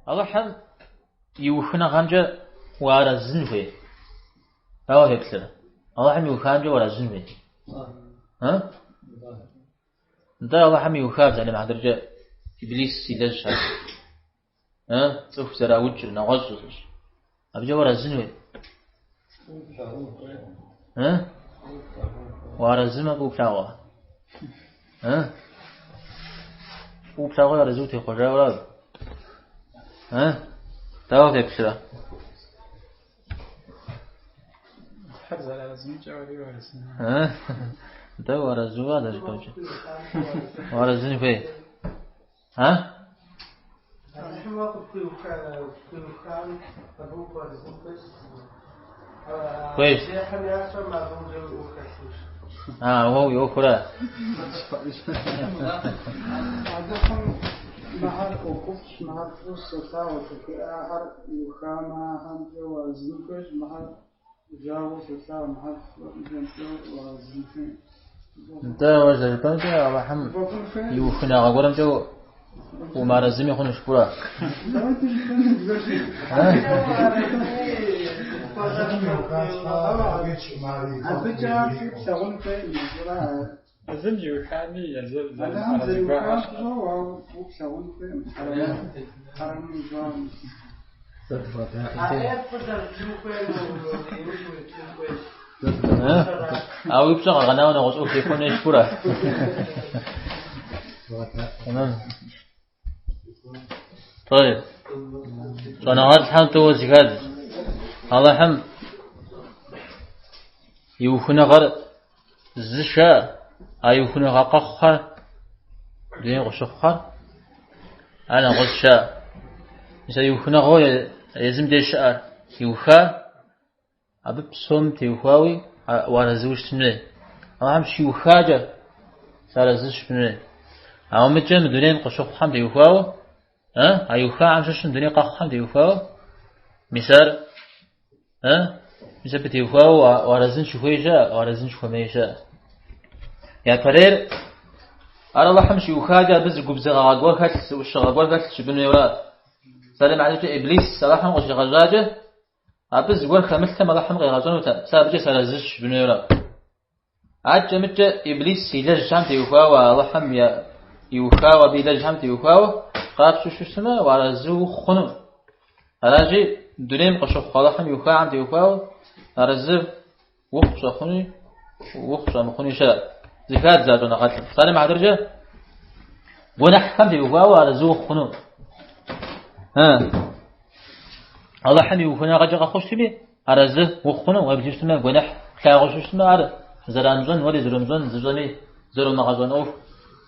الله حم يوخنا خامجة وارا زنفي أو هبسة الله حم يوخامجة وارا زنفي ها ده الله حم يوخاب زعلم حضرجة إبليس يلجح ها تشوف سرا وجه نغزوش أبجا وارا زنفي ها وارا زنما بوبلاوا ها بوبلاوا وارا زوتي خجا ولا ها تاو هبسة ها ده ورا زوا ده جوج ورا زين في ها كويس هو يوكلا مهار وقفش مهار فلوس ساوت في آخر يخاما هم جو زنكش مهار جاو ساو مهار جنسو وزنكين ده وجه البنجة وحم يوخنا غورم جو وما رزم يخون شكورا أزم يوخاني يزل أنا زي يوخان هو وبشون في حرام جوان أو يبصق غناء ونغصو في يخون شكورا تمام طيب صنعات حم توزيكاد الله حم يوخنا غر زشا أيوخنا غقخا دين غشخا أنا غشا مثلا يوخنا غو يزم دي شعر يوخا أبي بصوم تيوخاوي وارزوش تنوي الله حم شي يوخاجا سارزوش تنوي أو متجن دونين قشوق حمد يوخاو ها أيوخا عم ششن دونين قخ حمد يوخاو مثال مثال بتيوخاو وارزن شويجا وارزن شوميجا يا فرير أنا الله حمش يوخاجا بز جبز غاغور كاتس والشغاغور كاتس بنو يورا سلام عليك إبليس صلاح مغش غاجا أبز جور خمسة الله حمغ غازون وتا سابجة سرزش بنو يورا عاد مت إبليس يلج جام تيوخاو الله حم يا يوخاو بيلج جام تيوخاو قاب شو سما وعلى زو خنم هلاجي دونيم قشوف الله حم يوخا عم تيوخاو أرزب وخش خني وخش مخني شا زكاة زادنا قتل سالم عدرجة ونح حم تيوخاو على زو خنم الله حم يوخنا قجا خوش تبي أرزب وخنم وبجيب سما ونح كلاغش سما أر زرانزون ولي زرمزون زرمي زرم مغازون أوف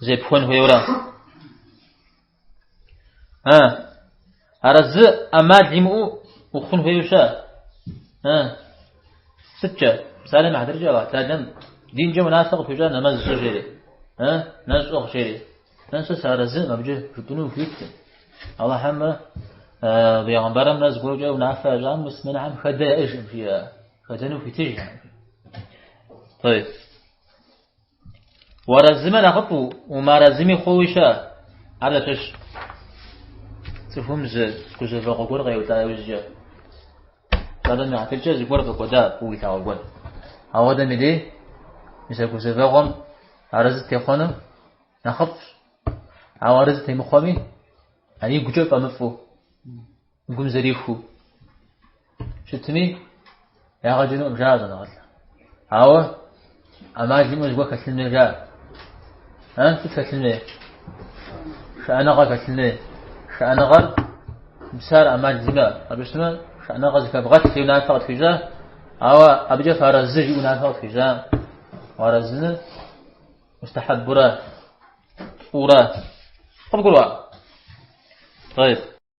زي بخون هيورا أرز أما ديمو وخون هيوشا ستة سالم عدر جوا تاجن دين جو مناسق فيجا نماز شجري ناس أخ شجري ناس سارز ما بيجي بدونه فيك الله حما بيعمرهم ناس قولوا جو نافع جام بس منعم خدا إيش فيها خدنوا في تيجي طيب ورزمه نخطو وما رزمي خويشا على تش تفهم زي كوزا فقور غير تاويجا هذا ما تلجا زي قرب قدا بوي تاوغون هذا مدي مثل كوزا فقون عرض تخونم نخط عوارض تيمخومي يعني جوجا مفو نقوم زريخو شتمي يا غجنو مجازا نغلا هاو أما جيمو زبوك كتلمي جا تكتلمي شأنا غا كتلمي شأنا غا بسار أما جيما أبسما شأنا غا زكا بغات في نافقت في جا أو أبجا فارزج ونافقت في جا ورزن مستحب برا أورا طب قلوا طيب